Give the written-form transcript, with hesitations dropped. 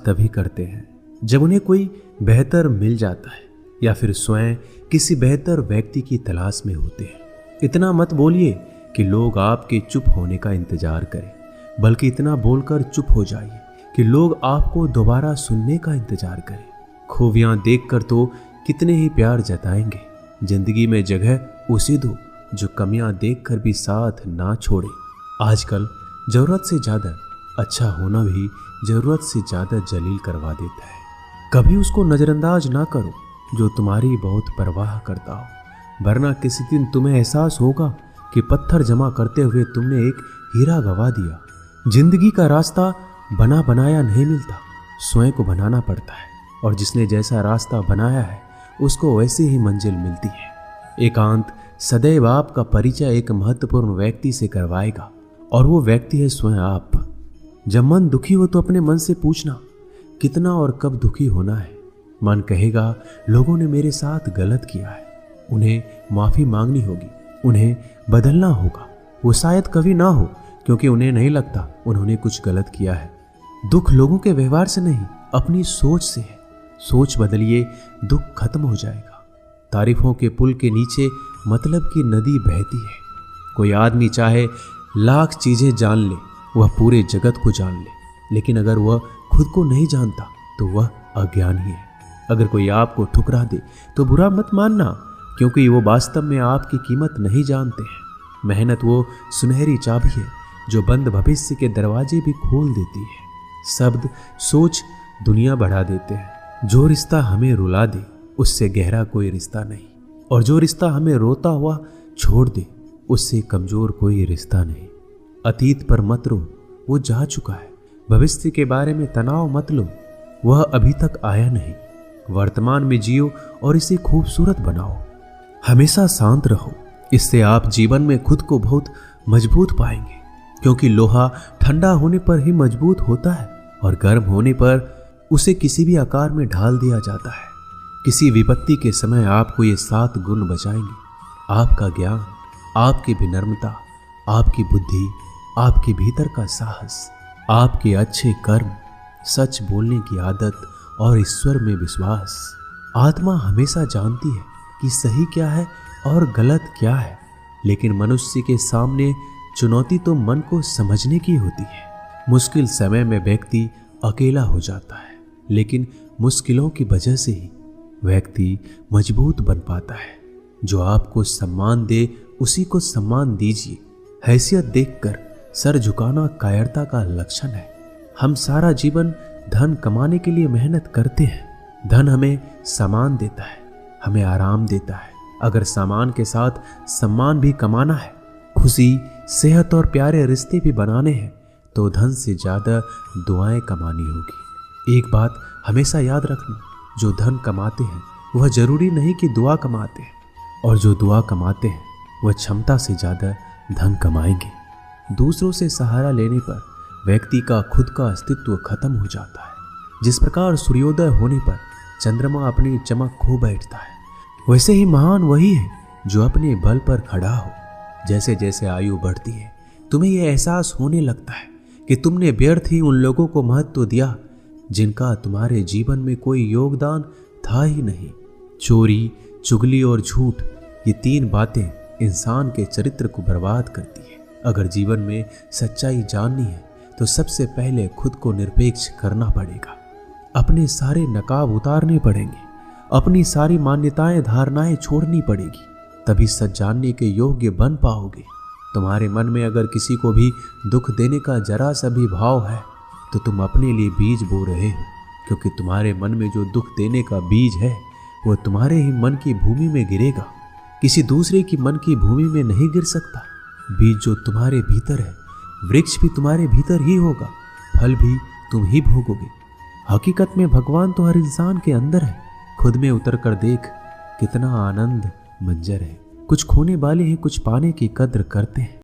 तभी करते हैं जब उन्हें कोई बेहतर मिल जाता है या फिर स्वयं किसी बेहतर व्यक्ति की तलाश में होते हैं। इतना मत बोलिए कि लोग आपके चुप होने का इंतजार करें, बल्कि इतना बोलकर चुप हो जाइए कि लोग आपको दोबारा सुनने का इंतजार करें। खूबियां देखकर तो कितने ही प्यार जताएंगे। जिंदगी में जगह उसे दो जो कमियां देखकर भी साथ ना छोड़े। आजकल जरूरत से ज्यादा अच्छा होना भी जरूरत से ज्यादा जलील करवा देता है। कभी उसको नजरअंदाज ना करो जो तुम्हारी बहुत परवाह करता हो, वरना किसी दिन तुम्हें एहसास होगा कि पत्थर जमा करते हुए तुमने एक हीरा गवा दिया। जिंदगी का रास्ता बना बनाया नहीं मिलता, स्वयं को बनाना पड़ता है, और जिसने जैसा रास्ता बनाया है उसको वैसी ही मंजिल मिलती है। एकांत सदैव आपका परिचय एक महत्वपूर्ण व्यक्ति से करवाएगा, और वो व्यक्ति है स्वयं आप। जब मन दुखी हो तो अपने मन से पूछना कितना और कब दुखी होना है। मन कहेगा लोगों ने मेरे साथ गलत किया है, उन्हें माफी मांगनी होगी, उन्हें बदलना होगा। वो शायद कभी ना हो, क्योंकि उन्हें नहीं लगता उन्होंने कुछ गलत किया है। दुख लोगों के व्यवहार से नहीं, अपनी सोच से है। सोच बदलिए, दुख खत्म हो जाएगा। तारीफों के पुल के नीचे मतलब की नदी बहती है। कोई आदमी चाहे लाख चीजें जान ले, वह पूरे जगत को जान ले, लेकिन अगर वह खुद को नहीं जानता तो वह अज्ञानी है। अगर कोई आपको ठुकरा दे तो बुरा मत मानना, क्योंकि वो वास्तव में आपकी कीमत नहीं जानते हैं। मेहनत वो सुनहरी चाबी है जो बंद भविष्य के दरवाजे भी खोल देती है। शब्द सोच दुनिया बढ़ा देते हैं। जो रिश्ता हमें रुला दे उससे गहरा कोई रिश्ता नहीं, और जो रिश्ता हमें रोता हुआ छोड़ दे उससे कमजोर कोई रिश्ता नहीं। अतीत पर मत रो, वो जा चुका है। भविष्य के बारे में तनाव मत लो, वह अभी तक आया नहीं। वर्तमान में जियो और इसे खूबसूरत बनाओ। हमेशा शांत रहो, इससे आप जीवन में खुद को बहुत मजबूत पाएंगे, क्योंकि लोहा ठंडा होने पर ही मजबूत होता है, और गर्म होने पर उसे किसी भी आकार में ढाल दिया जाता है। किसी विपत्ति के समय आपको ये 7 गुण बचाएंगे: आपका ज्ञान, आपकी विनम्रता, आपकी बुद्धि, आपके भीतर का साहस, आपके अच्छे कर्म, सच बोलने की आदत और ईश्वर में विश्वास। आत्मा हमेशा जानती है कि सही क्या है और गलत क्या है, लेकिन मनुष्य के सामने चुनौती तो मन को समझने की होती है। मुश्किल समय में व्यक्ति अकेला हो जाता है, लेकिन मुश्किलों की वजह से ही व्यक्ति मजबूत बन पाता है। जो आपको सम्मान दे उसी को सम्मान दीजिए। हैसियत देखकर सर झुकाना कायरता का लक्षण है। हम सारा जीवन धन कमाने के लिए मेहनत करते हैं। धन हमें सामान देता है, हमें आराम देता है। अगर सामान के साथ सम्मान भी कमाना है, खुशी, सेहत और प्यारे रिश्ते भी बनाने हैं, तो धन से ज्यादा दुआएं कमानी होगी। एक बात हमेशा याद रखना, जो धन कमाते हैं वह जरूरी नहीं कि दुआ कमाते हैं, और जो दुआ कमाते हैं वह क्षमता से ज्यादा धन कमाएंगे। दूसरों से सहारा लेने पर व्यक्ति का खुद का अस्तित्व खत्म हो जाता है। जिस प्रकार सूर्योदय होने पर चंद्रमा अपनी चमक खो बैठता है, वैसे ही महान वही है जो अपने बल पर खड़ा हो। जैसे जैसे आयु बढ़ती है, तुम्हें यह एहसास होने लगता है कि तुमने व्यर्थ ही उन लोगों को महत्व दिया जिनका तुम्हारे जीवन में कोई योगदान था ही नहीं। चोरी, चुगली और झूठ, ये 3 बातें इंसान के चरित्र को बर्बाद करती है। अगर जीवन में सच्चाई जाननी है तो सबसे पहले खुद को निरपेक्ष करना पड़ेगा। अपने सारे नकाब उतारने पड़ेंगे, अपनी सारी मान्यताएं धारणाएं छोड़नी पड़ेगी, तभी सच जानने के योग्य बन पाओगे। तुम्हारे मन में अगर किसी को भी दुख देने का जरा सा भी भाव है तो तुम अपने लिए बीज बो रहे हो, क्योंकि तुम्हारे मन में जो दुख देने का बीज है वो तुम्हारे ही मन की भूमि में गिरेगा, किसी दूसरे की मन की भूमि में नहीं गिर सकता। बीज जो तुम्हारे भीतर है, वृक्ष भी तुम्हारे भीतर ही होगा, फल भी तुम ही भोगोगे। हकीकत में भगवान तो हर इंसान के अंदर है। खुद में उतर कर देख कितना आनंद मंजर है। कुछ खोने वाले हैं, कुछ पाने की कद्र करते हैं।